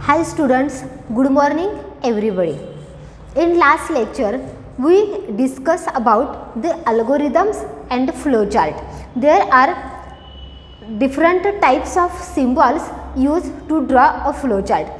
Hi students, good morning everybody. In last lecture we discussed about the algorithms and flowchart. There are different types of symbols used to draw a flowchart.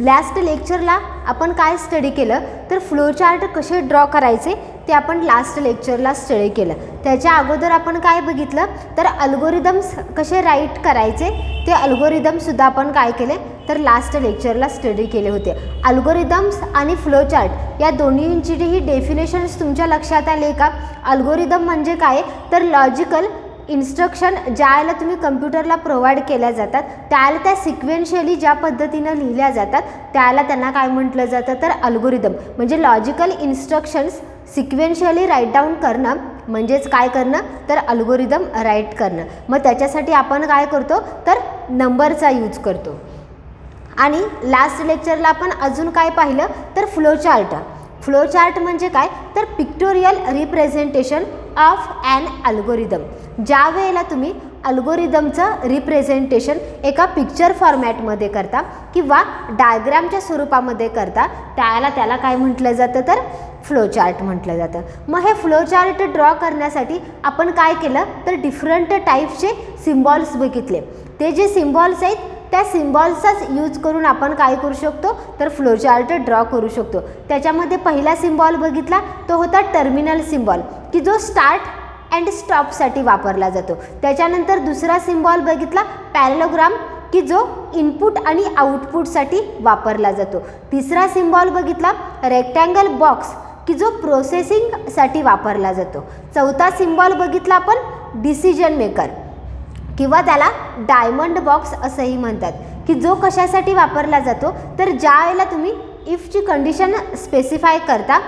Last लेक्चरला आपण काय study केलं तर flowchart कसे draw करायचे ते आपण last लेक्चरला study केलं. त्याच्या अगोदर आपण काय बघितलं तर अल्गोरिदम्स कसे राईट करायचे ते अल्गोरिदमसुद्धा आपण काय केले तर लास्ट लेक्चरला स्टडी केले होते. अल्गोरिदम्स आणि फ्लोचार्ट या दोन्हींची डेफिनेशन्स तुमच्या लक्षात आले का? अल्गोरिदम म्हणजे काय तर लॉजिकल इन्स्ट्रक्शन ज्याला तुम्ही कम्प्युटरला प्रोव्हाइड केल्या जातात त्याला त्या सिक्वेन्शियली ज्या पद्धतीने लिहिल्या जातात त्याला त्यांना काय म्हटलं जातं तर अल्गोरिदम. म्हणजे लॉजिकल इन्स्ट्रक्शन्स सिक्वेन्शियली राईट डाऊन करणं म्हणजेच काय करणं तर अल्गोरिदम राईट करणं. मग त्याच्यासाठी आपण काय करतो तर नंबरचा यूज करतो. आणि लास्ट लेक्चरला आपण अजून काय पाहिलं तर फ्लोचार्ट. फ्लोचार्ट म्हणजे काय तर pictorial representation of an algorithm. ज्या वेळेला तुम्ही अल्गोरिदमचं रिप्रेझेंटेशन एका पिक्चर फॉर्मॅटमध्ये करता किंवा डायग्रामच्या स्वरूपामध्ये करता त्याला काय म्हटलं जातं तर फ्लोचार्ट म्हटलं जातं. मग हे फ्लोचार्ट ड्रॉ करण्यासाठी आपण काय केलं तर डिफरंट टाईप्सचे सिम्बॉल्स बघितले. ते जे सिम्बॉल्स आहेत त्या सिम्बॉल्सचाच यूज करून आपण काय करू शकतो तर फ्लोचार्ट ड्रॉ करू शकतो. त्याच्यामध्ये पहिला सिम्बॉल बघितला तो होता टर्मिनल सिम्बॉल की जो स्टार्ट अँड स्टॉपसाठी वापरला जातो. त्याच्यानंतर दुसरा सिम्बॉल बघितला पॅरेलोग्राम की जो इनपुट आणि आउटपुटसाठी वापरला जातो. तिसरा सिम्बॉल बघितला रेक्टँगल बॉक्स की जो प्रोसेसिंगसाठी वापरला जातो. चौथा सिम्बॉल बघितला आपण डिसिजन मेकर किंवा त्याला डायमंड बॉक्स असंही म्हणतात की जो कशासाठी वापरला जातो तर ज्या वेळेला तुम्ही इफची कंडिशन स्पेसिफाय करता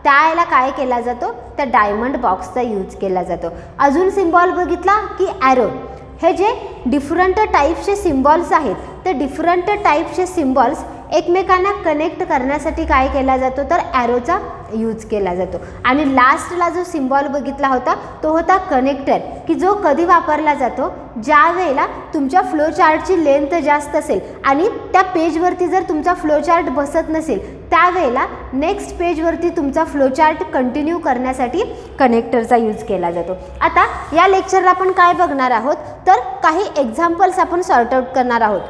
त्यावेळेला काय केला जातो तर डायमंड बॉक्सचा यूज केला जातो. अजून सिम्बॉल बघितला की ॲरो. हे जे डिफरंट टाईप्सचे सिम्बॉल्स आहेत ते डिफरंट टाईप्सचे सिम्बॉल्स एकमेकांना कनेक्ट करण्यासाठी काय केला जातो तर ॲरोचा यूज केला जातो. आणि लास्टला जो सिम्बॉल बघितला होता तो होता कनेक्टर की जो कधी वापरला जातो ज्या वेळेला तुमच्या फ्लोचार्टची लेंथ जास्त असेल आणि त्या पेजवरती जर तुमचा फ्लोचार्ट बसत नसेल त्यावेळेला नेक्स्ट पेजवरती तुमचा फ्लोचार्ट कंटिन्यू करण्यासाठी कनेक्टरचा यूज केला जातो. आता या लेक्चरला आपण काय बघणार आहोत तर काही एक्झाम्पल्स आपण सॉर्ट आउट करणार आहोत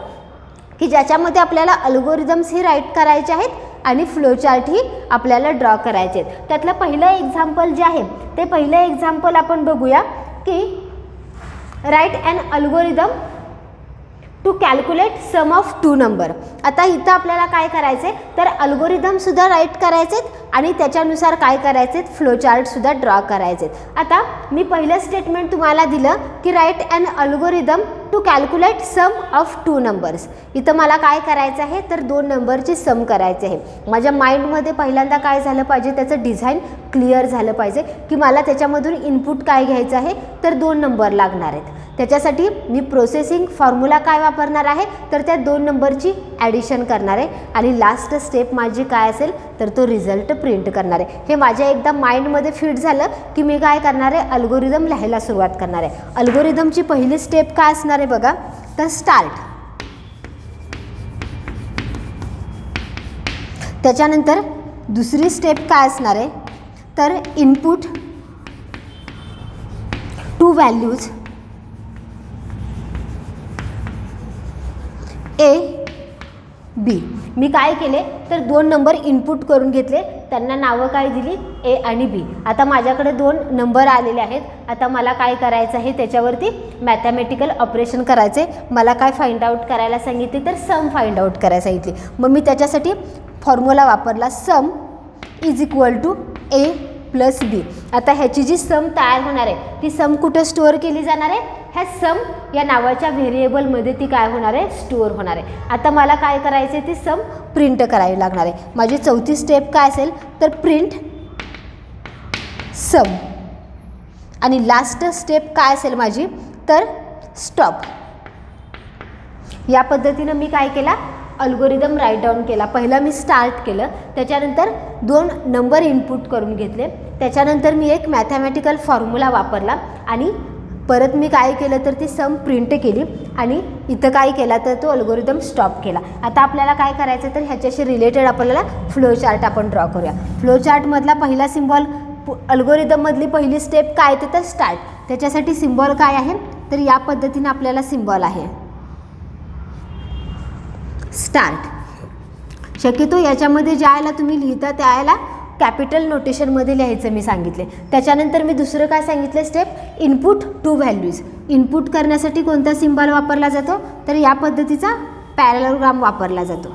की ज्याच्यामध्ये आपल्याला अल्गोरिदम्स ही राईट करायचे आहेत आणि फ्लोचार्ट ही आपल्याला ड्रॉ करायचे आहेत. त्यातलं पहिलं एक्झाम्पल जे आहे ते पहिलं एक्झाम्पल आपण बघूया की write an algorithm to calculate sum of two number. आता इथं आपल्याला काय करायचे तर अल्गोरिदमसुद्धा राईट करायचे आणि त्याच्यानुसार काय करायचे फ्लोचार्टसुद्धा ड्रॉ करायचे. आता मी पहिलं स्टेटमेंट तुम्हाला दिलं की write an algorithm to calculate sum of two numbers. इथं मला काय करायचं आहे तर दोन नंबरची सम करायचे आहे. माझ्या माइंडमध्ये पहिल्यांदा काय झालं पाहिजे त्याचं डिझाईन क्लिअर झालं पाहिजे की मला त्याच्यामधून इनपुट काय घ्यायचं आहे तर दोन नंबर लागणार आहेत. त्याच्यासाठी मी प्रोसेसिंग फॉर्म्युला काय वापरणार आहे तर त्या दोन नंबरची ॲडिशन करणार आहे आणि लास्ट स्टेप माझी काय असेल तर तो रिझल्ट प्रिंट करणार आहे. हे माझ्या एकदा माइंडमध्ये फिट झालं की मी काय करणार आहे अल्गोरिदम लिहायला सुरुवात करणार आहे. अल्गोरिदमची पहिली स्टेप काय असणार आहे बघा तर स्टार्ट. त्याच्यानंतर दुसरी स्टेप काय असणार आहे तर input two values A B. मी काय केले तर दोन नंबर इनपुट करून घेतले त्यांना नावं काय दिली ए आणि बी. आता माझ्याकडे दोन नंबर आलेले आहेत. आता मला काय करायचं आहे त्याच्यावरती मॅथमॅटिकल ऑपरेशन करायचे. मला काय फाइंड आउट करायला सांगितले तर सम फाइंड आउट करायला सांगितली. मग मी त्याच्यासाठी फॉर्म्युला वापरला sum is equal to A plus B. आता ह्याची जी सम तयार होणार आहे ती सम कुठं स्टोअर केली जाणार आहे ह्या सम या नावाच्या व्हेरिएबलमध्ये ती काय होणार आहे स्टोअर होणार आहे. आता मला काय करायचे ती सम प्रिंट करावी लागणार आहे. माझी चौथी स्टेप काय असेल तर प्रिंट सम आणि लास्ट स्टेप काय असेल माझी तर स्टॉप. या पद्धतीनं मी काय केला अल्गोरिदम राईट डाऊन केला. पहिला मी स्टार्ट केलं त्याच्यानंतर दोन नंबर इनपुट करून घेतले त्याच्यानंतर मी एक मॅथमॅटिकल फॉर्म्युला वापरला आणि परत मी काय केलं तर ती सम प्रिंट केली आणि इथं काय केला तर तो अल्गोरिदम स्टॉप केला. आता आपल्याला काय करायचं तर ह्याच्याशी रिलेटेड आपल्याला फ्लो चार्ट आपण ड्रॉ करूया. फ्लो चार्टमधला पहिला सिम्बॉल अल्गोरिदममधली पहिली स्टेप काय तर स्टार्ट. त्याच्यासाठी सिम्बॉल काय आहे तर या पद्धतीने आपल्याला सिम्बॉल आहे स्टार्ट. शक्यतो याच्यामध्ये ज्या याला तुम्ही लिहिता त्या याला कॅपिटल नोटेशनमध्ये लिहायचं मी सांगितले. त्याच्यानंतर मी दुसरं काय सांगितलं step input two values. Input करण्यासाठी कोणता सिम्बॉल वापरला जातो तर या पद्धतीचा पॅरलोग्राम वापरला जातो.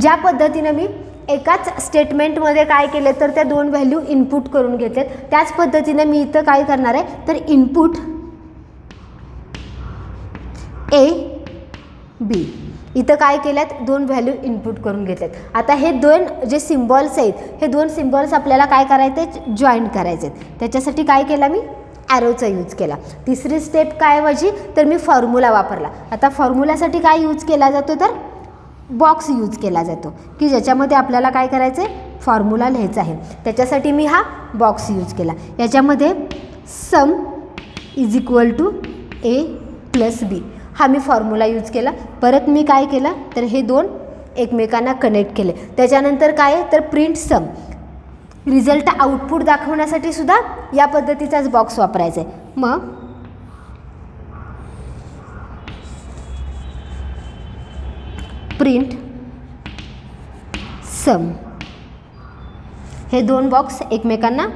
ज्या पद्धतीनं मी एकाच स्टेटमेंटमध्ये काय केलं तर त्या दोन व्हॅल्यू इनपुट करून घेतलेत त्याच पद्धतीनं मी इथं काय करणार आहे तर इनपुट ए बी इथं काय केल्यात दोन व्हॅल्यू इनपुट करून घेतलेत. आता हे दोन जे सिम्बॉल्स आहेत हे दोन सिम्बॉल्स आपल्याला काय करायचे जॉईंट करायचे आहेत. त्याच्यासाठी काय केला मी ॲरोचा यूज केला. तिसरी स्टेप काय माझी तर मी फॉर्म्युला वापरला. आता फॉर्म्युलासाठी काय यूज केला जातो तर बॉक्स यूज केला जातो की ज्याच्यामध्ये आपल्याला काय करायचं आहे फॉर्म्युला लिहायचा आहे. त्याच्यासाठी मी हा बॉक्स यूज केला. याच्यामध्ये sum is equal to A plus B हा मी फॉर्म्युला यूज केला. परत मी काय केलं तर हे दोन एकमेकांना कनेक्ट केले. त्याच्यानंतर काय आहे तर प्रिंट सम रिझल्ट आउटपुट दाखवण्यासाठी सुद्धा या पद्धतीचाच बॉक्स वापरायचा आहे. मग प्रिंट सम हे दोन बॉक्स एकमेकांना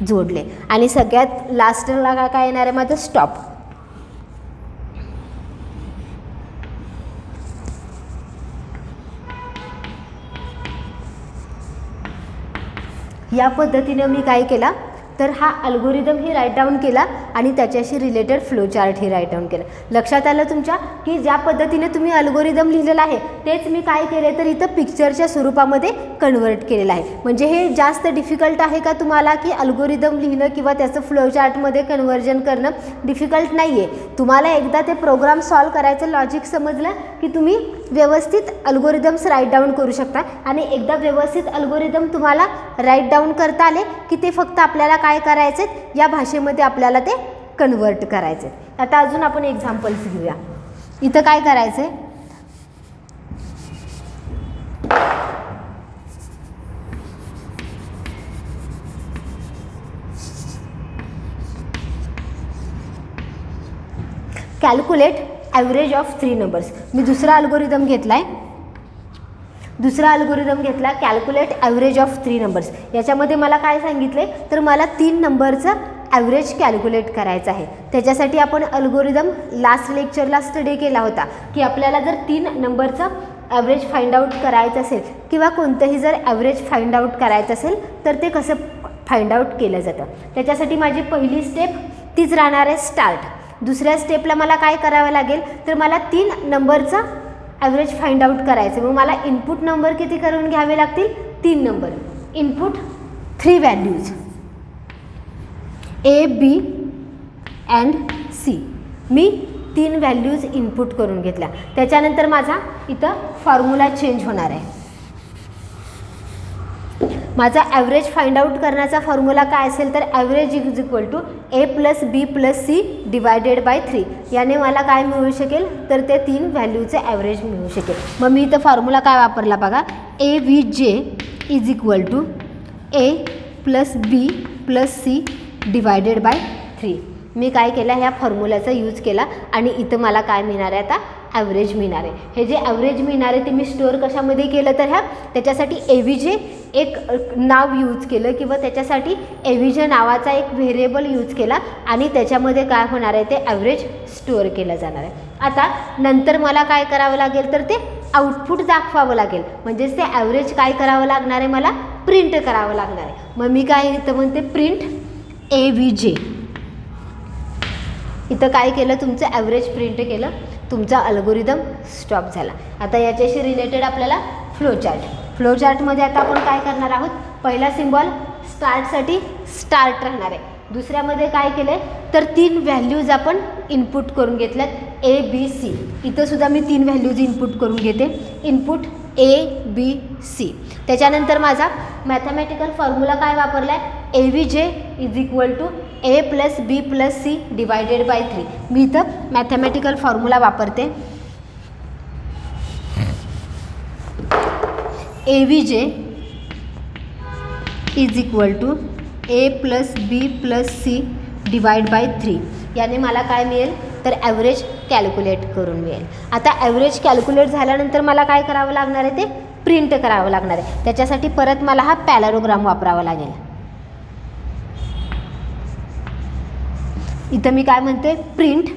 जोडले आणि सगळ्यात लास्टला काय येणार आहे माझं स्टॉप. या पद्धतीने मी काय केला तर हा अल्गोरिदम ही राईट डाऊन केला आणि त्याच्याशी रिलेटेड फ्लो चार्ट ही राईट डाऊन केला. लक्षात आलं तुमच्या की ज्या पद्धतीने तुम्ही अल्गोरिदम लिहिलेलं आहे तेच मी काय केले तर इथं पिक्चरच्या स्वरूपामध्ये कन्वर्ट केलेलं आहे. म्हणजे हे जास्त डिफिकल्ट आहे का तुम्हाला की अल्गोरिदम लिहिणं किंवा त्याचं फ्लो चार्टमध्ये कन्व्हर्जन करणं डिफिकल्ट नाही आहे. तुम्हाला एकदा ते प्रोग्राम सॉल्व करायचं लॉजिक समजलं की तुम्ही व्यवस्थित अल्गोरिदम्स राईट डाऊन करू शकता आणि एकदा व्यवस्थित अल्गोरिदम तुम्हाला राईट डाऊन करता आले की ते फक्त आपल्याला काय करायचे या भाषेमध्ये आपल्याला ते कन्वर्ट करायचे. आता अजून आपण एक्झाम्पल्स घेऊया. इथं काय करायचं आहे कॅल्क्युलेट ॲव्हरेज ऑफ 3 नंबर्स. मी दुसरा अल्गोरिदम घेतला कॅल्क्युलेट ॲव्हरेज ऑफ 3 नंबर्स. याच्यामध्ये मला काय सांगितले तर मला 3 नंबरचं ॲव्हरेज कॅल्क्युलेट करायचं आहे. त्याच्यासाठी आपण अल्गोरिदम लास्ट लेक्चरला स्टडी केला होता की आपल्याला जर 3 नंबरचं ॲव्हरेज फाइंड आउट करायचं असेल किंवा कोणतंही जर ॲव्हरेज फाइंड आउट करायचं असेल तर ते कसं फाइंड आउट केलं जातं. त्याच्यासाठी माझी पहिली स्टेप तीच राहणार आहे स्टार्ट. दुसऱ्या स्टेपला मला काय करावं लागेल तर मला 3 नंबरचं ॲव्हरेज फाइंड आउट करायचं. मग मला इनपुट नंबर किती करून घ्यावे लागतील 3 number. Input 3 values A B and C. मी 3 व्हॅल्यूज इनपुट करून घेतल्या. त्याच्यानंतर माझा इथं फॉर्म्युला चेंज होणार आहे. माझा ॲव्हरेज फाइंड आउट करण्याचा फॉर्म्युला काय असेल तर average is equal to A plus B plus C divided by 3. याने मला काय मिळू शकेल तर ते 3 व्हॅल्यूचे ॲव्हरेज मिळू शकेल. मग मी इथं फॉर्म्युला काय वापरला बघा A V J is equal to A plus B plus C divided by 3. मी काय केलं ह्या फॉर्म्युल्याचा यूज केला आणि इथं मला काय मिळणार आहे आता ॲव्हरेज मिळणार आहे. हे जे ॲव्हरेज मिळणार आहे ते मी स्टोअर कशामध्ये केलं तर त्याच्यासाठी एव्हीजे एक नाव यूज केलं किंवा त्याच्यासाठी एव्हीजे नावाचा एक व्हेरिएबल यूज केला आणि त्याच्यामध्ये काय होणार आहे ते ॲव्हरेज स्टोअर केलं जाणार आहे. आता नंतर मला काय करावं लागेल तर ते आउटपुट दाखवावं लागेल. म्हणजेच ते ॲव्हरेज काय करावं लागणार आहे मला प्रिंट करावं लागणार आहे. मग मी काय इथं म्हणते प्रिंट एव्हीजे. इथं काय केलं तुमचं ॲव्हरेज प्रिंट केलं, तुमचा अल्गोरिदम स्टॉप झाला. आता याच्याशी रिलेटेड आपल्याला फ्लो चार्टमध्ये आता आपण काय करणार आहोत पहिला सिम्बॉल स्टार्टसाठी स्टार्ट राहणार आहे. दुसऱ्यामध्ये काय केलं आहे तर 3 व्हॅल्यूज आपण इनपुट करून घेतल्यात ए बी सी. इथं सुद्धा मी 3 व्हॅल्यूज इनपुट करून घेते. Input ABC. त्याच्यानंतर माझा मॅथमॅटिकल फॉर्म्युला काय वापरला आहे, AVJ is equal to A+B+C divided by 3. मी इथं मॅथमॅटिकल फॉर्म्युला वापरते. AVJ is equal to A+B+C divide by 3. याने मला काय मिळेल तर ॲव्हरेज कॅल्क्युलेट करून मिळेल. आता ॲव्हरेज कॅल्क्युलेट झाल्यानंतर मला काय करावं लागणार आहे, ते प्रिंट करावं लागणार आहे. त्याच्यासाठी परत मला हा पॅराग्राम वापरावा लागेल. इथं मी काय म्हणते, प्रिंट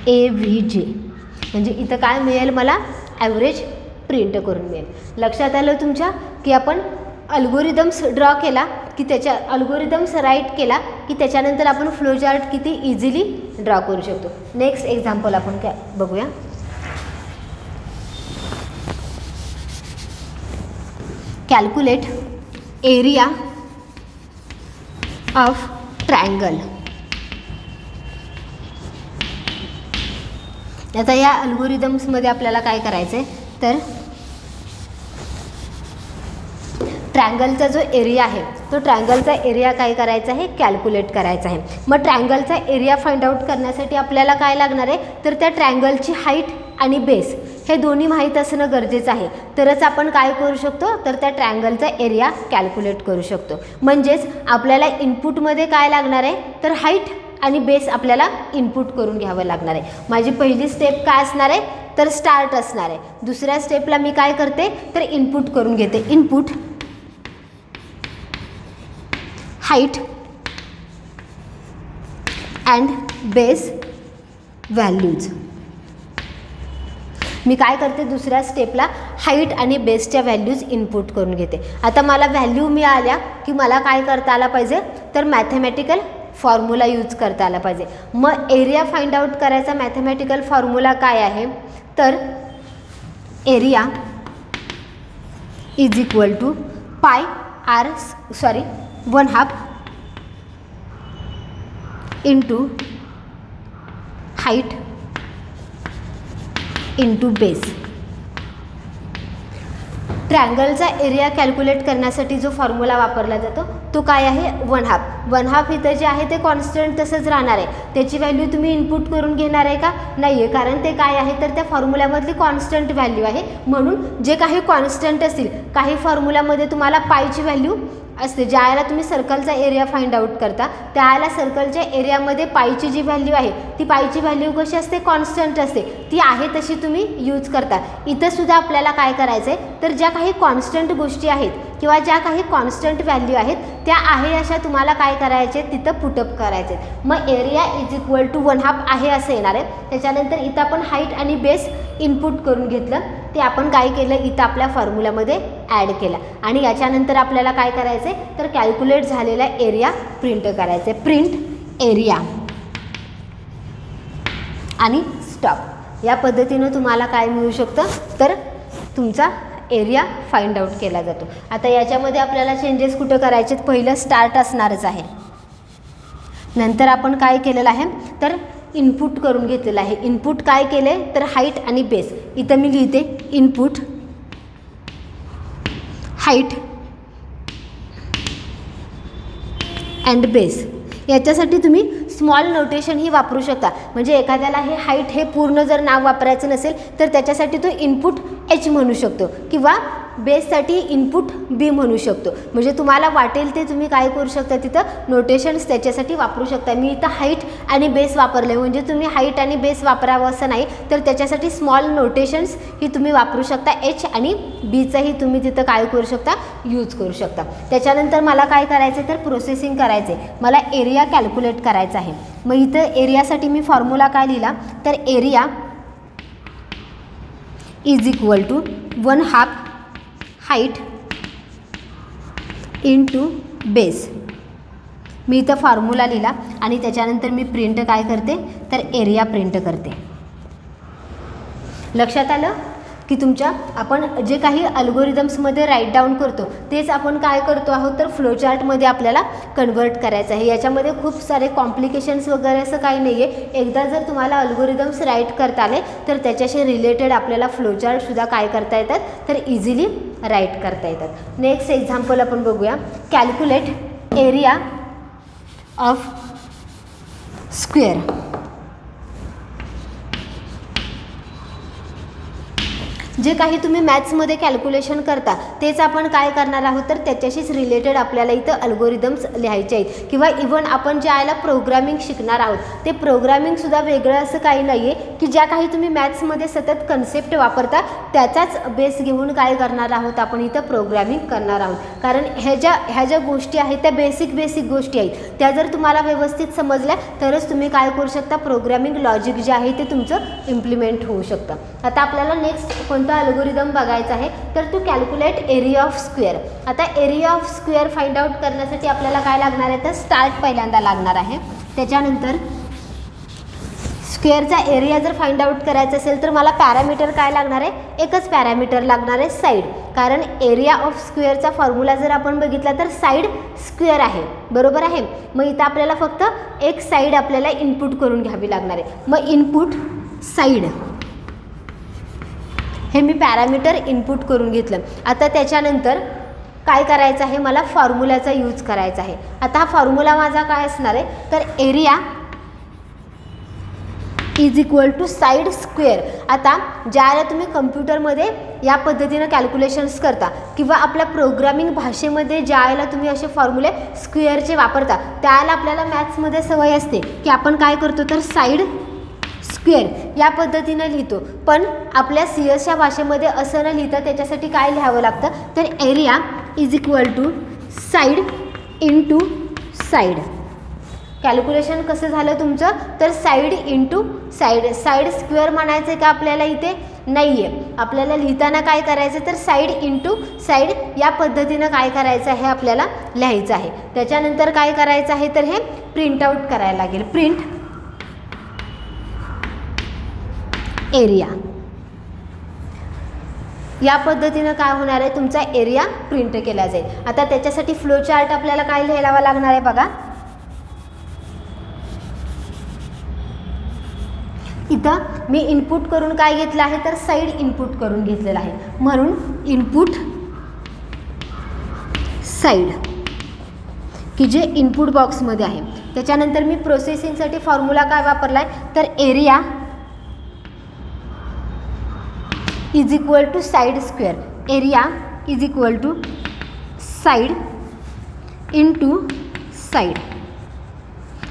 AVJ, म्हणजे इथं काय मिळेल मला, ॲव्हरेज प्रिंट करून मिळेल. लक्षात आलं तुमच्या की आपण अल्गोरिदम्स ड्रॉ केला की त्याच्या अल्गोरिदम्स राईट केला की त्याच्यानंतर आपण फ्लो चार्ट किती इझिली ड्रॉ करू शकतो. नेक्स्ट एक्झाम्पल आपण काय बघूया. Calculate area of triangle. आता या अल्गोरिदम्समध्ये आपल्याला काय करायचं आहे तर ट्रायंगलचा जो एरिया आहे तो ट्रायंगलचा एरिया काय करायचा आहे, कॅल्क्युलेट करायचा आहे. मग ट्रायंगलचा एरिया फाइंड आउट करण्यासाठी आपल्याला काय लागणार आहे तर त्या ट्रायंगलची हाईट आणि बेस हे दोन्ही माहीत असणं गरजेचं आहे. तरच आपण काय करू शकतो तर त्या ट्रायंगलचा एरिया कॅल्क्युलेट करू शकतो. म्हणजेच आपल्याला इनपुटमध्ये काय लागणार आहे तर हाईट आणि बेस आपल्याला इनपुट करून घ्यावं लागणार आहे. माझी पहिली स्टेप काय असणार आहे तर स्टार्ट असणार आहे. दुसऱ्या स्टेपला मी काय करते तर इनपुट करून घेते. Input height and base values. मी काय करते दुसऱ्या स्टेपला हाईट आणि बेसच्या व्हॅल्यूज इनपुट करून घेते. आता मला व्हॅल्यू मिळाल्या की मला काय करता आला पाहिजे तर मॅथमॅटिकल फॉर्म्युला यूज करता आला पाहिजे. मग एरिया फाइंड आउट करायचा मॅथमॅटिकल फॉर्म्युला काय आहे तर area is equal to ½ into height into base. ट्रायंगलचा एरिया कॅल्क्युलेट करण्यासाठी जो फॉर्म्युला वापरला जातो तो काय आहे, 1/2 इथं जे आहे ते कॉन्स्टंट तसंच राहणार आहे. त्याची व्हॅल्यू तुम्ही इनपुट करून घेणार आहे का, नाही आहे, कारण ते काय आहे तर त्या फॉर्म्युल्यामधली कॉन्स्टंट व्हॅल्यू आहे. म्हणून जे काही कॉन्स्टंट असतील, काही फॉर्म्युल्यामध्ये तुम्हाला पायची व्हॅल्यू असते. ज्या वेळेला तुम्ही सर्कलचा एरिया फाइंड आउट करता त्यावेळेला सर्कलच्या एरियामध्ये पायची जी व्हॅल्यू आहे ती पायची व्हॅल्यू कशी असते, कॉन्स्टंट असते. ती आहे तशी तुम्ही यूज करता. इथंसुद्धा आपल्याला काय करायचं आहे तर ज्या काही कॉन्स्टंट गोष्टी आहेत किंवा ज्या काही कॉन्स्टंट व्हॅल्यू आहेत त्या आहे अशा तुम्हाला काय करायचे तिथं पुटअप करायचे. मग एरिया इज इक्वल टू 1/2 आहे असं येणार आहे. त्याच्यानंतर इथं आपण हाईट आणि बेस इनपुट करून घेतलं, ते आपण काय केलं इथं आपल्या फॉर्म्युल्यामध्ये ॲड केला. आणि याच्यानंतर आपल्याला काय करायचं आहे तर कॅल्क्युलेट झालेला एरिया प्रिंट करायचं आहे. प्रिंट एरिया आणि स्टॉप. या पद्धतीनं तुम्हाला काय मिळू शकतं तर तुमचा एरिया फाइंड आउट केला जातो. आता याच्यामध्ये आपल्याला चेंजेस कुठं करायचे, पहिलं स्टार्ट असणारच आहे. नंतर आपण काय केलेलं आहे तर इनपुट करून घेतलेलं आहे. इनपुट काय केले तर हाईट आणि बेस. इथं मी लिहिते इनपुट हाईट अँड बेस. याच्यासाठी तुम्ही स्मॉल नोटेशन ही वापरू शकता. म्हणजे एखाद्याला हे हाईट हे पूर्ण जर नाव वापरायचं नसेल तर त्याच्यासाठी तो इनपुट H म्हणू शकतो किंवा बेससाठी इनपुट B म्हणू शकतो. म्हणजे तुम्हाला वाटेल ते तुम्ही काय करू शकता तिथं नोटेशन्स त्याच्यासाठी वापरू शकता. मी इथं हाईट आणि बेस वापरले, म्हणजे तुम्ही हाईट आणि बेस वापरावं असं नाही, तर त्याच्यासाठी स्मॉल नोटेशन्स ही तुम्ही वापरू शकता. H आणि Bचंही तुम्ही तिथं काय करू शकता यूज करू शकता. त्याच्यानंतर मला काय करायचं तर प्रोसेसिंग करायचं आहे. मला एरिया कॅल्क्युलेट करायचा आहे. मग इथं एरियासाठी मी फॉर्म्युला काय लिहिला तर area is equal to 1/2 height into base. मी इथं फॉर्म्युला लिहिला आणि त्याच्यानंतर मी प्रिंट काय करते तर एरिया प्रिंट करते. लक्षात आलं. की तुमच्या आपण जे काही अल्गोरिदम्समध्ये राईट डाऊन करतो तेच आपण काय करतो आहोत तर फ्लोचार्टमध्ये आपल्याला कन्वर्ट करायचं आहे. याच्यामध्ये खूप सारे कॉम्प्लिकेशन्स वगैरे असं काही नाही आहे. एकदा जर तुम्हाला अल्गोरिदम्स राईट करता आले तर त्याच्याशी रिलेटेड आपल्याला फ्लोचार्टसुद्धा काय करता येतात तर इझिली राईट करता येतात. नेक्स्ट एक्झाम्पल आपण बघूया. Calculate area of square. जे काही तुम्ही मॅथ्समध्ये कॅल्क्युलेशन करता तेच आपण काय करणार आहोत तर त्याच्याशीच रिलेटेड आपल्याला इथं अल्गोरिदम्स लिहायचे आहेत. किंवा इव्हन आपण ज्या याला प्रोग्रामिंग शिकणार आहोत ते प्रोग्रामिंगसुद्धा वेगळं असं काही नाही आहे की ज्या काही तुम्ही मॅथ्समध्ये सतत कन्सेप्ट वापरता त्याचाच बेस घेऊन काय करणार आहोत आपण इथं प्रोग्रामिंग करणार आहोत. कारण ह्या ज्या गोष्टी आहेत त्या बेसिक गोष्टी आहेत. त्या जर तुम्हाला व्यवस्थित समजल्या तरच तुम्ही काय करू शकता प्रोग्रामिंग लॉजिक जे आहे ते तुमचं इम्प्लिमेंट होऊ शकतं. आता आपल्याला नेक्स्ट कोणता अल्गोरिदम बघायचा आहे तर to calculate area of square. आता area of square find out करण्यासाठी आपल्याला काय लागणार आहे तर स्टार्ट पहिल्यांदा लागणार आहे. त्याच्यानंतर स्क्वेअरचा एरिया जर फाइंड आउट करायचा असेल तर मला पॅरामीटर काय लागणार आहे, एकच पॅरामीटर लागणार आहे साईड. कारण एरिया ऑफ स्क्वेअरचा फॉर्म्युला जर आपण बघितला तर साईड स्क्वेअर आहे, बरोबर आहे. मग इथं आपल्याला फक्त एक साईड आपल्याला इनपुट करून घ्यावी लागणार आहे. मग इनपुट साईड हे मी पॅरामीटर इनपुट करून घेतलं. आता त्याच्यानंतर काय करायचं आहे मला फॉर्म्युलाचा यूज करायचा आहे. आता हा फॉर्म्युला माझा काय असणार आहे तर area is equal to side square. आता ज्याला तुम्ही कम्प्युटरमध्ये या पद्धतीनं कॅल्क्युलेशन्स करता किंवा आपल्या प्रोग्रामिंग भाषेमध्ये ज्यावेळेला तुम्ही असे फॉर्म्युले स्क्वेअरचे वापरता त्यावेळेला आपल्याला मॅथ्समध्ये सवय असते की आपण काय करतो तर साईड स्क्वेअर या पद्धतीनं लिहितो. पण आपल्या CS भाषेमध्ये असं न लिहिता त्याच्यासाठी काय लिहावं लागतं तर area is equal to side into side. Calculation कसं झालं तुमचं तर side into side. Side square म्हणायचं आहे का आपल्याला इथे नाही आहे. आपल्याला लिहिताना काय करायचं तर साईड इंटू साईड या पद्धतीनं काय करायचं आहे आपल्याला लिहायचं आहे. त्याच्यानंतर काय करायचं आहे तर हे प्रिंट आऊट करायला लागेल. प्रिंट एरिया या पद्धतीनं काय होणार आहे तुमचा एरिया प्रिंट केला जाईल. आता त्याच्यासाठी फ्लो चार्ट आपल्याला काय लिहावा लागणार आहे बघा. इथं मी इनपुट करून काय घेतलं आहे तर साईड इनपुट करून घेतलेलं आहे. म्हणून इनपुट साईड की जे इनपुट बॉक्समध्ये आहे. त्याच्यानंतर मी प्रोसेसिंगसाठी फॉर्म्युला काय वापरला आहे तर area is equal to side square. Area is equal to side into side.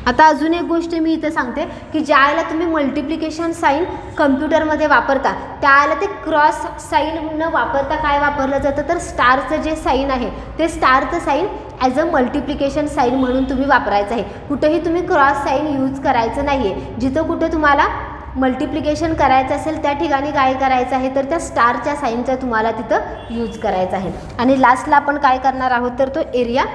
आता अजून एक गोष्ट मी इथं सांगते की ज्यावेळेला तुम्ही मल्टिप्लिकेशन साईन कम्प्युटरमध्ये वापरता त्यावेळेला ते क्रॉस साईन न वापरता काय वापरलं जातं तर स्टारचं जे साईन आहे ते स्टारचं sign as a multiplication sign म्हणून तुम्ही वापरायचं आहे. कुठेही तुम्ही क्रॉस साईन यूज करायचं नाही आहे. जिथं कुठं तुम्हाला मल्टिप्लिकेशन करायचं असेल त्या ठिकाणी काय करायचं आहे तर त्या स्टारच्या साईनचा तुम्हाला तिथं यूज करायचा आहे. आणि लास्टला आपण काय करणार आहोत तर तो एरिया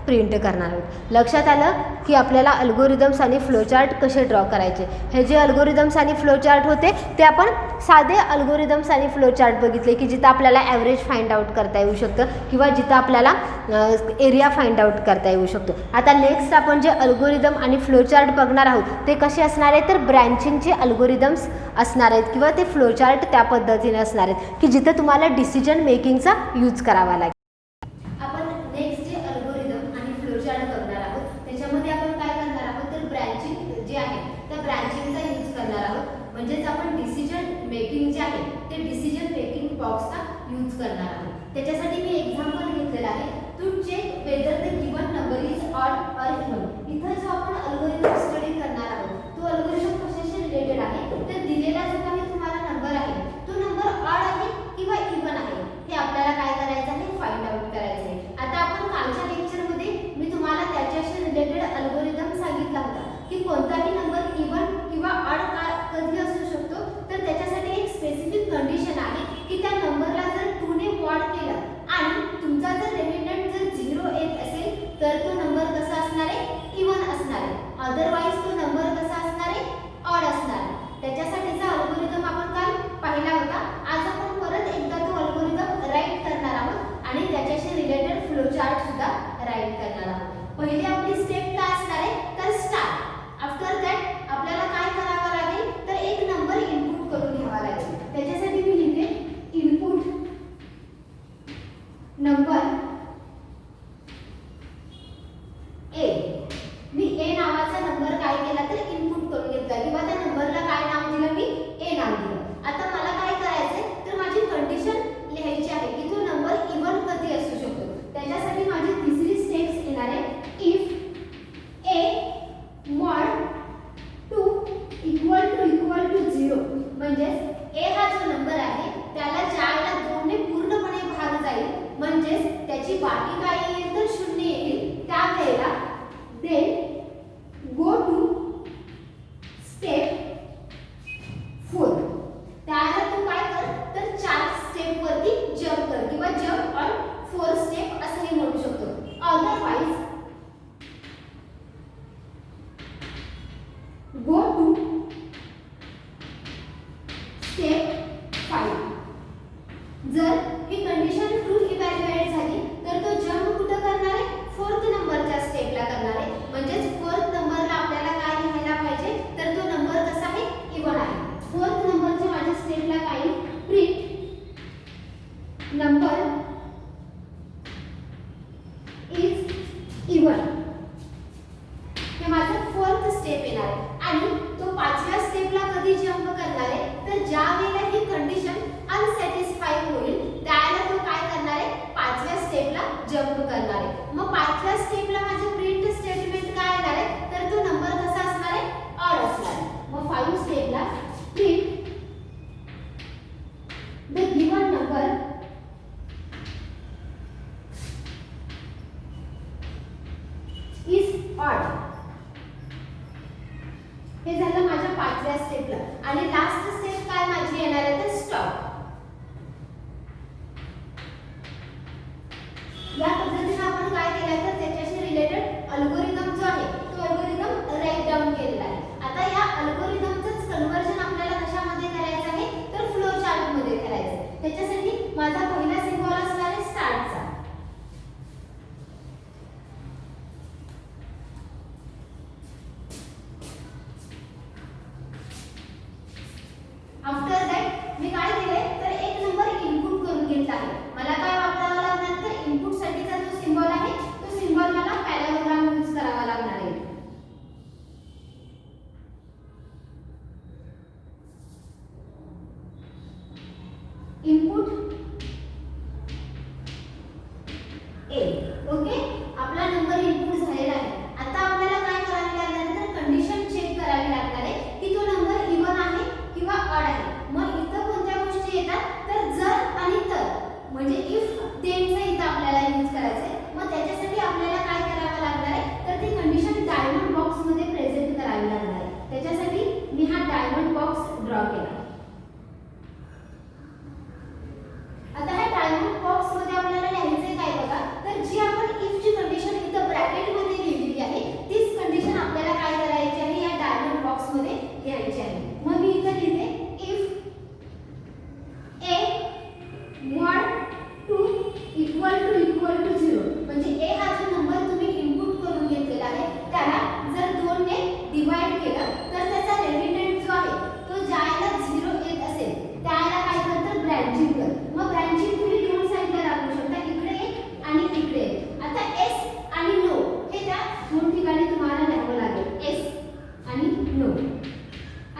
प्रिंट करणार आहोत. लक्षात आलं की आपल्याला अल्गोरिदम्स आणि फ्लोचार्ट कसे ड्रॉ करायचे. हे जे अल्गोरिदम्स आणि फ्लोचार्ट होते ते आपण साधे अल्गोरिदम्स आणि फ्लोचार्ट बघितले की जिथं आपल्याला ॲव्हरेज फाइंड आउट करता येऊ शकतं किंवा जिथं आपल्याला एरिया फाइंड आउट करता येऊ शकतो. आता नेक्स्ट आपण जे अल्गोरिदम आणि फ्लोचार्ट बघणार आहोत ते कसे असणार आहेत तर ब्रँचिंगचे अल्गोरिदम्स असणार आहेत किंवा ते फ्लोचार्ट त्या पद्धतीने असणार आहेत की जिथं तुम्हाला डिसिजन मेकिंगचा यूज करावा लागेल. म्हणजेच आपण डिसिजन मेकिंग जे आहे ते डिसिजन मेकिंग बॉक्सचा यूज करणार आहोत. त्याच्यासाठी मी एक्झाम्पल घेतलेला आहे to check whether the given number is odd or even. इथं जो आपण अल्गोरिदम स्टडी करणार आहोत तो अल्गोरिदम कशाशी रिलेटेड आहे तर दिलेला जो काही तुम्हाला नंबर आहे तो नंबर ऑड आहे किंवा इव्हन आहे हे आपल्याला काय करायचं आहे फाइंड आउट करायचं आहे. आता आपण कालच्या लेक्चरमध्ये मी तुम्हाला त्याच्याशी रिलेटेड अल्गोरिदम सांगितला होता की कोणताही नंबर इव्हन किंवा ऑड कधी असू शकतो तर त्याच्यासाठी एक स्पेसिफिक कंडिशन आहे की त्या नंबरला जर 2 ने मॉड केलं आणि तुमचा जर रिमाइंडर जर 0 येत असेल तर तो नंबर कसा असणार आहे इव्हन असणार आहे. अदरवाईज तो नंबर कसा असणार आहे ऑड असणार आहे. त्याच्यासाठीचा अल्गोरिदम ज्या वेळेला ही कंडिशन अनसॅटिस्फाय होईल त्यावेळेला तो काय करणार आहे, 5व्या स्टेपला जंप करणार आहे. मग 5व्या स्टेपला माझे प्रिंट स्टेटमेंट काय येणार आहे, तर तो नंबर कसा असणार आहे, ऑड असणार आहे. मग 5 स्टेपला print the given number is odd. हे झालं माझ्या 5व्या स्टेपला. आणि लास्ट स्टेप काय माझी येणार आहे, तर स्टॉप. या पद्धतीने आपण काय केलं तर त्याच्याशी रिलेटेड अल्गोरिदम जो आहे तो अल्गोरिदम राईट डाऊन केलेला आहे. आता या अल्गोरिदमचंच कन्वर्जन आपल्याला कशामध्ये करायचं आहे, तर फ्लो चार्ट मध्ये करायचं आहे. त्याच्यासाठी माझा पहिला सिम्बॉल असणार आहे स्टार्टचा. आफ्टर दॅट मी काय केलंय तर एक नंबर इनपुट करून घेतला आहे. मला काय वापरावं लागणार, तर इनपुट साठीचा जो सिम्बॉल आहे तो सिम्बॉल मला पॅराग्राफ यूज करावा लागणार आहे. Input A. ओके, आपला नंबर इनपुट झालेला आहे. आता आपल्याला काय करावे लागणार, तर कंडिशन चेक करावी लागणार आहे की तो नंबर इव्हन आहे किंवा ऑड आहे. मग इथं कोणत्या गोष्टी येतात, तर जर आणि तर, म्हणजे इफ देनचा इथं आपल्याला यूज करायचं आहे. मग त्याच्यासाठी आपल्याला काय करावं लागणार आहे, तर ती कंडिशन डायमंड बॉक्स मध्ये प्रेझेंट करावी लागणार आहे. त्याच्यासाठी मी हा डायमंड बॉक्स ड्रॉ केला. आता ह्या डायमंड बॉक्स मध्ये आपल्याला लिहायचे काय बघा, तर जी आपण इफ ची कंडिशन इथं ब्रॅकेट मध्ये लिहिलेली आहे तीच कंडिशन आपल्याला काय करायची आहे, या डायमंड बॉक्स मध्ये लिहायची आहे. मग मी इथं लिहिते if a mod 2 equal to 0. म्हणजे a हा जो नंबर तुम्ही इनपुट करून घेतलेला आहे त्याला जर 2 ने डिवाइड केलं तर त्याचा रेमिनंट जो आहे तो ज्याला 0 येत असेल त्याला काय करतात, ब्रँचिंग कर. मग ब्रँचिंग तुम्ही दोन साइडला दाखवू शकता, इकडे एक आणि इकडे एक. आता s आणि नो हे त्या दोन ठिकाणी तुम्हाला लिहावं लागेल, s आणि नो.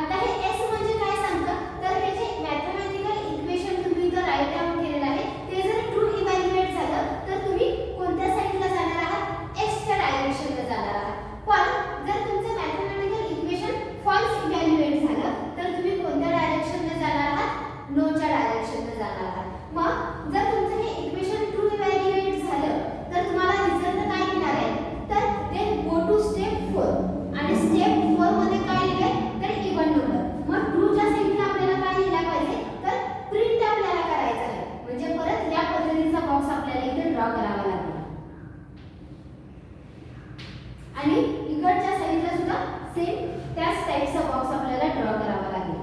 आता हे s म्हणजे काय सांगतं, तर हे जे मॅथमॅटिकल इक्वेशन तुम्ही इथं राईट डाऊन केलेलं आहे ते जर ट्रू इव्हॅल्युएट झालं तर तुम्ही कोणत्या साइडला जाणार आहात, s च्या डायरेक्शनला जाणार आहात. पण जर तुमचं मॅथमॅटिकल इक्वेशन फॉल्स इव्हॅल्युएट झालं तर तुम्ही कोणत्या डायरेक्शनला जाणार आहात, नो च्या डायरेक्शनला जाणार आहात. मग जर तुमचं हे इक्वेशन ट्रू इव्हॅल्युएट झालं तर तुम्हाला रिझल्ट काय मिळणार आहे, तर देन गो टू स्टेप 4. आणि स्टेप 4 मध्ये काय लिहिलंय, तर इव्हन नंबर. मग ट्रूच्या साइडला आपल्याला काय लिहायला पाहिजे, तर प्रिंट आपल्याला करायचं आहे. म्हणजे परत या पद्धतीचा बॉक्स आपल्याला इथे ड्रॉ करावा लागेल. आणि इकडच्या साइडला सुद्धा सेम त्याच टाइपचा बॉक्स आपल्याला ड्रॉ करावा लागेल.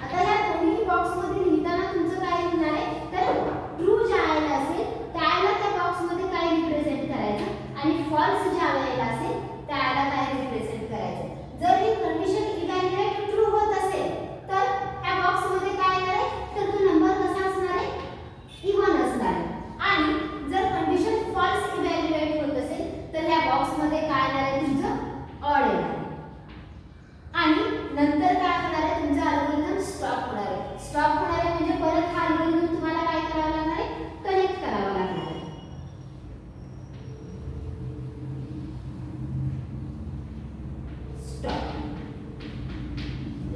आता या दोन्ही बॉक्स मध्ये लिहिताना तुमचं काय लिहिणार आहे, तर ट्रू ज्या वेळेला असेल त्यावेळेला त्या बॉक्स मध्ये काय रिप्रेझेंट करायचं आणि फॉल्स ज्या वेळेला असेल त्यावेळेला काय रिप्रेझेंट करायचं. जर ही कंडिशन इव्हॅल्युएट ट्रू होत असेल तर ह्या बॉक्स मध्ये काय येणार आहे, तर तो नंबर कसा असणार आहे, इव्हन असणार आहे. आणि जर कंडिशन फॉल्स इव्हॅल्युएट होत असेल तर ह्या बॉक्स मध्ये काय येणार आहे, तुमचं ऑड येणार आहे. आणि नंतर काय होणार आहे, तुमचा अल्गोरिदम स्टॉप होणार आहे. स्टॉप होणार आहे म्हणजे परत हा अल्गोरिदम तुम्हाला काय करावा लागणार आहे, कनेक्ट करावा लागणार आहे. स्टॉप.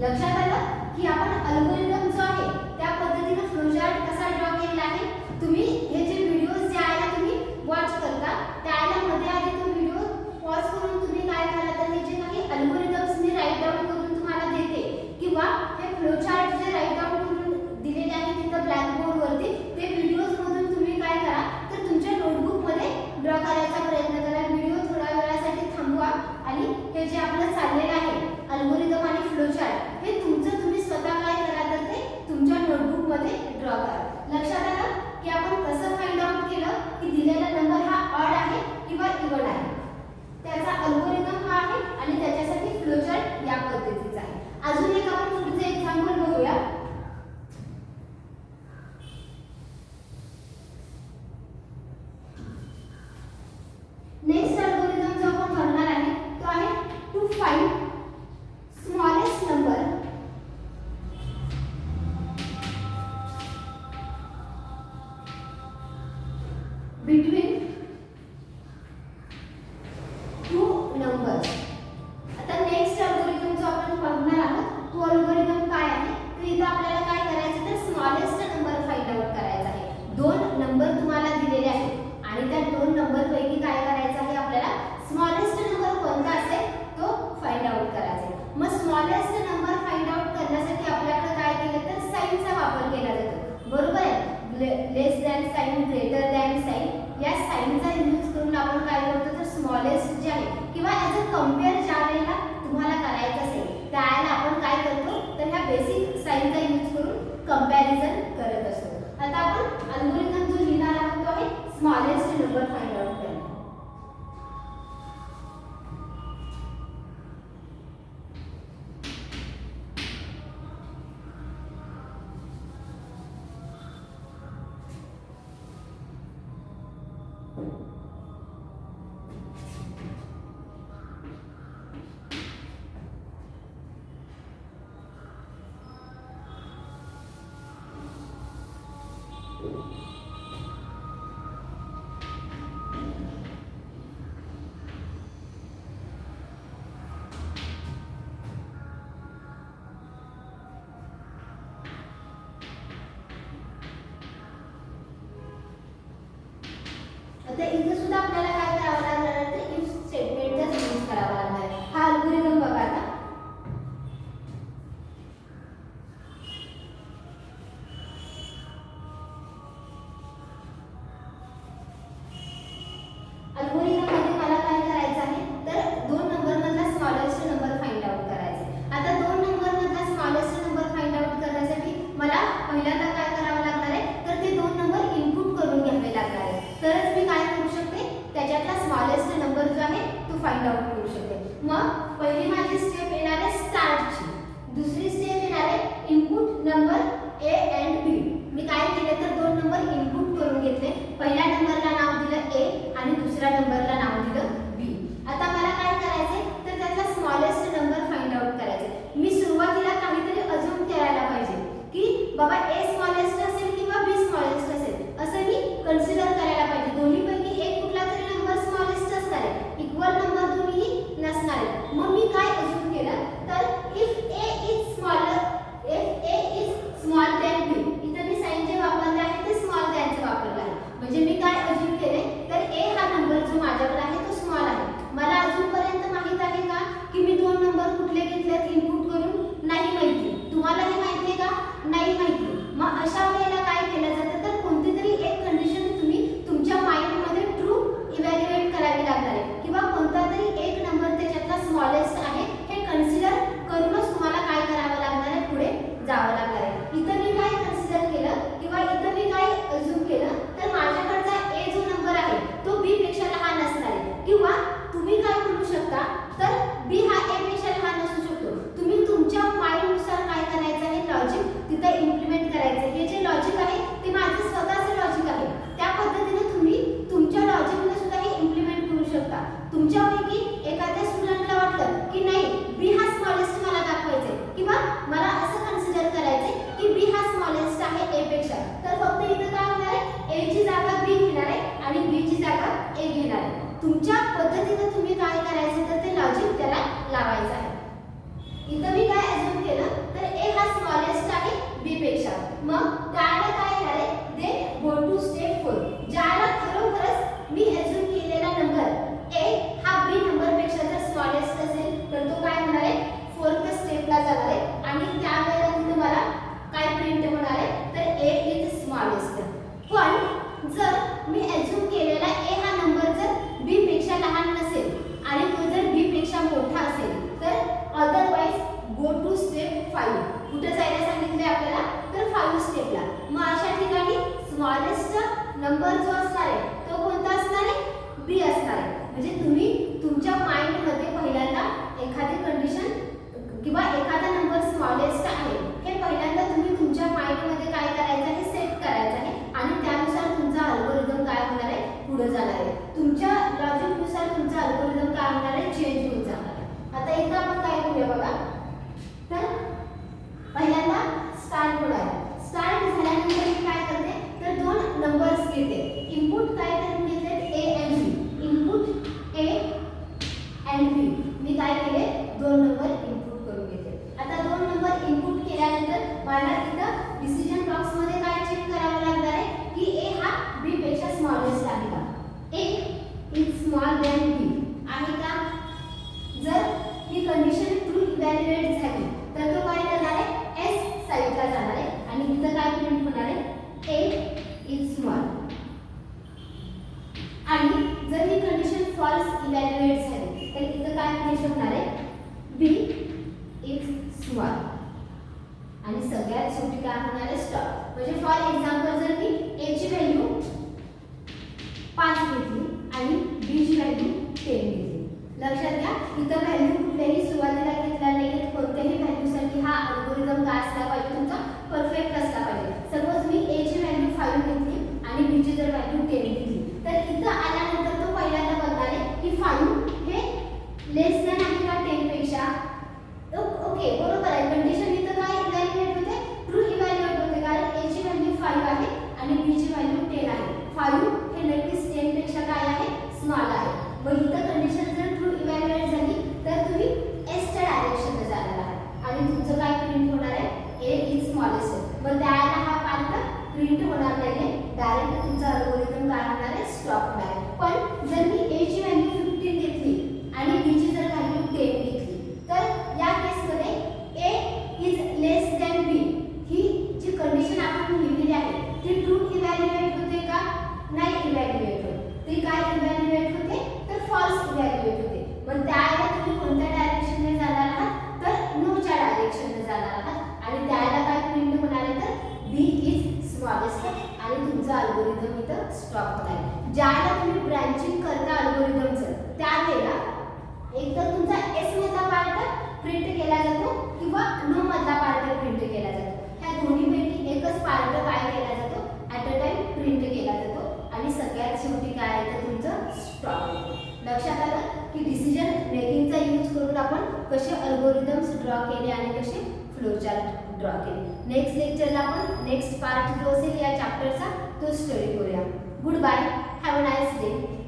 लक्षात आलं की आपण अल्गोरिदम जो आहे त्या पद्धतीने फ्लोचार्ट कसा ड्रॉ केलेला आहे. तुम्ही हे जे व्हिडिओज जे आहे तुम्ही वॉच करता त्याला मध्ये आधी तो व्हिडिओ पॉज करून तुम्ही काय करा, तर हे जे काही अल्गोरिदम्स मी राईट डाऊन करून तुम्हाला देते किंवा हे फ्लोचार्ट जे राईट डाऊन करून दिलेले आहे तिथं ब्लॅक बोर्ड वरती ते व्हिडिओज मधून तुम्ही काय करा, तर तुमच्या नोटबुक मध्ये ड्रॉ करायचा प्रयत्न करा. व्हिडिओ थोड्या वेळासाठी थांबवा आणि हे जे आपलं चाललेलं आहे अल्गोरिदम आणि फ्लोचार्ट हे नंबर्स. आता नेक्स्ट अल्गोरिदम जो आपण बघणार आहोत तो अल्गोरिदम काय आहे, तर इथं आपल्याला काय करायचं तर स्मॉलेस्ट नंबर फाइंड आउट करायचा आहे. दोन नंबर तुम्हाला दिलेले आहेत आणि त्या दोन नंबर पैकी काय करायचं आहे आपल्याला, स्मॉलेस्ट नंबर कोणता असेल तो फाइंड आउट करायचा आहे. मग स्मॉलेस्ट नंबर फाइंड आउट करण्यासाठी आपल्याकडे काय केलं तर साइनचा वापर केला जातो, बरोबर आहे. Less than sign, greater than sign, या साइनचा यूज करून आपण काय करतो तर स्मॉलेस्ट जे आहे किंवा ॲज अ कम्पेअर ज्या वेळेला तुम्हाला करायचं असेल त्यावेळेला आपण काय करतो तर ह्या बेसिक साइनचा यूज करून कंपॅरिझन करत असतो. आता आपण अल्गोरिदम जो लिहिणार आहोत तो आहे स्मॉलेस्ट नंबर फाइंड आउट करणे. आता इथे सुद्धा आपल्याला काय करावं लागणार आहे तर इफ स्टेटमेंटचा यूज करावा लागणार आहे. हा अल्गोरिदम बघा आता. अल्गोरिदम मध्ये मला काय करायचं आहे तर दोन नंबर मधला स्मॉलेस्ट नंबर फाइंड आउट करायचा आहे. आता दोन नंबर मधला स्मॉलेस्ट नंबर फाइंड आउट करण्यासाठी मला पहिल्यांदा काय करावं लागणार आहे तर ते दोन नंबर इनपुट करून घ्यावे लागणार आहे, तरच मी काय करू शकते त्याच्यातला स्मॉलेस्ट नंबर जो आहे तो फाइंड आउट करू शकते. मग पहिली माझी स्टेप येणार आहे स्टार्टची, दुसरी स्टेप येणार आहे input number A and B. मी काय केले तर दोन नंबर इनपुट करून घेतले, पहिल्या नंबरला नाव दिलं ए आणि दुसऱ्या नंबरला नाव दिलं बी. आता मला काय करायचंय तर त्यातला स्मॉलेस्ट नंबर फाइंड आउट करायचा. मी सुरुवातीला काहीतरी अज्यूम करायला पाहिजे की बाबा ए स्मॉलेस्ट असेल किंवा बी स्मॉलेस्ट असेल असं मी कन्सिडर करायला पाहिजे. दोन्हीपैकी एक कुठला तरी नंबर स्मॉलेस्ट असणार आहे, इक्वल नंबर दोन्ही नसणार आहे. मग मी काय अज्यूम केलं तर if A is small than B, इथं मी साइन जे वापरले आहे ते स्मॉल दॅनचे वापरले आहे. म्हणजे मी काय अज्यूम केले तर ए हा नंबर जो माझ्याकडे आहे तो स्मॉल आहे. मला अजूनपर्यंत माहित आहे का की मी दोन नंबर कुठले घेतलेत इनपुट करून, नाही माहिती. तुम्हाला हे माहिती आहे का, नाही माहिती. मग अशा वेळेला काय केलं जातं तर कोणती तरी एक कंडिशन तुम्ही तुमच्या माइंडमध्ये ट्रू इव्हॅल्युएट करावी लागणार आहे किंवा कोणता तरी एक नंबर त्याच्यातला स्मॉलेस्ट आहे हे कन्सिडर करूनच तुम्हाला काय करावं लागणार आहे, पुढे जावं लागणार आहे. इथं मी काय कन्सिडर केलं किंवा इथं मी काय अज्यूम केलं तर माझ्याकडचा ए जो नंबर आहे तो बी पेक्षा लहान असणार आहे किंवा तुम्ही काय करू शकता तर बी हा ए पेक्षा लहान असू शकतो. तुम्ही तुमच्या माइंडनुसार काय करायचं आहे लॉजिक तिथं इम्प्लिमेंट करायचं. हे जे लॉजिक आहे ते माझं स्वतःचं लॉजिक आहे, त्या पद्धतीने तुम्ही तुमच्या लॉजिकने सुद्धा हे इम्प्लिमेंट करू शकता. तुमच्यापैकी एखाद्या स्टुडंटला वाटलं की नाही बी हा स्मॉलेस्ट मला दाखवायचे किंवा मला असं कन्सिडर करायचे की बी हा स्मॉलेस्ट आहे ए पेक्षा, तर फक्त इथं काय होणार आहे ए ची जागा बी घेणार आहे आणि बी ची जागा ए घेणार आहे. तुमच्या पद्धतीने तुम्ही काय करायचं तर ते लॉजिक त्याला लावायचं आहे. इथं मी काय अज्यूम केलं तर ए हा स्मॉलेस्ट आहे बी पेक्षा. मग त्याला काय येणार आहे दे गो टू स्टेप 4. ज्याला खरोखरच मी अज्यूम केलेला नंबर ए हा बी नंबर पेक्षा जर स्मॉलेस्ट असेल तर तो काय होणार आहे 4th स्टेपला जाणार आहे आणि त्यावेळेला तिथे मला काय प्रिंट होणार आहे तर ए इज स्मॉलेस्ट. पण जर मी अज्यूम केलेला ए हा नंबर जर बी पेक्षा लहान नसेल आणि तो जर बी पेक्षा मोठा असेल तर अदरवाइज गो टू स्टेप 5. कुठे जायला सांगितले आपल्याला तर 5 स्टेपला. मग अशा ठिकाणी स्मॉलेस्ट नंबर जो असणार आहे तो कोणता असणार आहे बी असणार आहे. म्हणजे तुम्ही तुमच्या माइंडमध्ये पहिल्यांदा एखादी कंडिशन किंवा एखादा नंबर स्मॉलेस्ट आहे हे पहिल्यांदा तुम्ही तुमच्या माइंडमध्ये काय करायचं आहे सेट करायचं आहे आणि त्यानुसार तुमचा अल्गोरिदम काय होणार आहे पुढे जाणार आहे. तुमच्या लॉजिकनुसार तुमचा अल्गोरिदम काय होणार आहे चेंज होत जाणार आहे. आता इथं आपण काय करूया बघा तर पहिल्यांदा स्टार्ट होणार आहे. स्टार्ट झाल्यानंतर मी काय करते तर दोन नंबर्स घेते. इनपुट काय करून घेतले A and B. Input A and B. मी काय केले 2 नंबर इनपुट करून घेते. आता 2 नंबर इनपुट केल्यानंतर मला इथं डिसिजन बॉक्स मध्ये काय चेक करावं लागणार आहे की ए हा बी पेक्षा स्मॉलेस्ट आहे का. ए इज स्मॉल दॅन बी आहे का. जर ही कंडिशन ट्रू इव्हॅल्युएट झाली तर तो काय करणार आहे एस साइडला जाणार आहे आणि इथं काय प्रिंट होणार आहे ए इज स्मॉल. आणि जर ही कंडिशन फॉल्स इव्हॅल्युएट झाली तर इथं काय कंडिशन होणार आहे बी इज स्मॉल. आणि सगळ्यात शेवटी काय होणार आहे स्टॉप. म्हणजे फॉर एक्झाम्पल जर मी ए ची व्हॅल्यू 5 घेतली आणि बी ची व्हॅल्यू 10 घेतली. लक्षात घ्या इथं व्हॅल्यू कुठल्याही सुरुवातीला घेतल्या नाहीत. कोणत्याही व्हॅल्यूसाठी हा अल्गोरिदम काय असला पाहिजे तुमचा परफेक्ट असला पाहिजे. सपोज मी ए ची व्हॅल्यू 5 घेतली आणि बी ची जर व्हॅल्यू 10 घेतली तर इथं आल्यानंतर तो पहिल्यांदा बघणार आहे की 5 हे लेस दॅन आहे का 10 पेक्षा. ओके बरोबर आहे. कंडिशन इथं काय इव्हॅल्युएट होते ट्रू इव्हॅल्युएट होते कारण ए ची व्हॅल्यू 5 आहे आणि बी ची व्हॅल्यू 10 आहे. 5 हे नक्कीच 10 पेक्षा काय आहे स्मॉल आहे. मग इथं कंडिशन जर ट्रू इव्हॅल्युएट झाली तर तुम्ही एस च्या डायरेक्शनला जाणार आहात आणि तुमचं काय प्रिंट होणार आहे ए इज स्मॉलेस्ट. मग त्याला हा पार्ट प्रिंट होणार नाही डायरेक्ट तुमचा अल्गोरिदम काय होणार आहे स्टॉप होणार आहे. पण जर मी ए ची व्हॅल्यू 15 घेतली आणि बी ची जर व्हॅल्यू 10 घेतली तर या केसमध्ये A is less than B ही जी कंडिशन आपण लिहिलेली आहे ती ट्रू इव्हॅल्युएट होते का नाही इव्हॅल्युएट होते. ती काय इव्हॅल्युएट होते तर फॉल्स इव्हॅल्युएट होते. मग त्याला तुम्ही कोणत्या डायरेक्शनने जाणार आहात तर नो च्या डायरेक्शनने जाणार आहात आणि त्याला काय प्रिंट होणार आहे तर बी इज स्मॉलेस्ट आणि तुमचा अल्गोरिदम इथं स्टॉप होणार आहे. ज्याला तुम्ही ब्रँचिंग करता अल्गोरिदमचं त्यावेळेला एकतर तुमचा एस मधला पार्ट प्रिंट केला जातो किंवा नो मधला पार्ट प्रिंट केला जातो. ह्या दोन्हीपैकी एकच पार्ट काय केला जातो ॲट अ टाइम प्रिंट केला जातो आणि सगळ्यात शेवटी काय आहे तर तुमचं स्टॉप होतो. लक्षात आलं की डिसिजन मेकिंगचा यूज करून आपण कसे अल्गोरिदम्स ड्रॉ केले आणि कसे फ्लोचार्ट ड्रॉ केले. नेक्स्ट लेक्चरला आपण नेक्स्ट पार्ट जो असेल या चॅप्टरचा तो स्टडी करूया. Good bye. Have a nice day.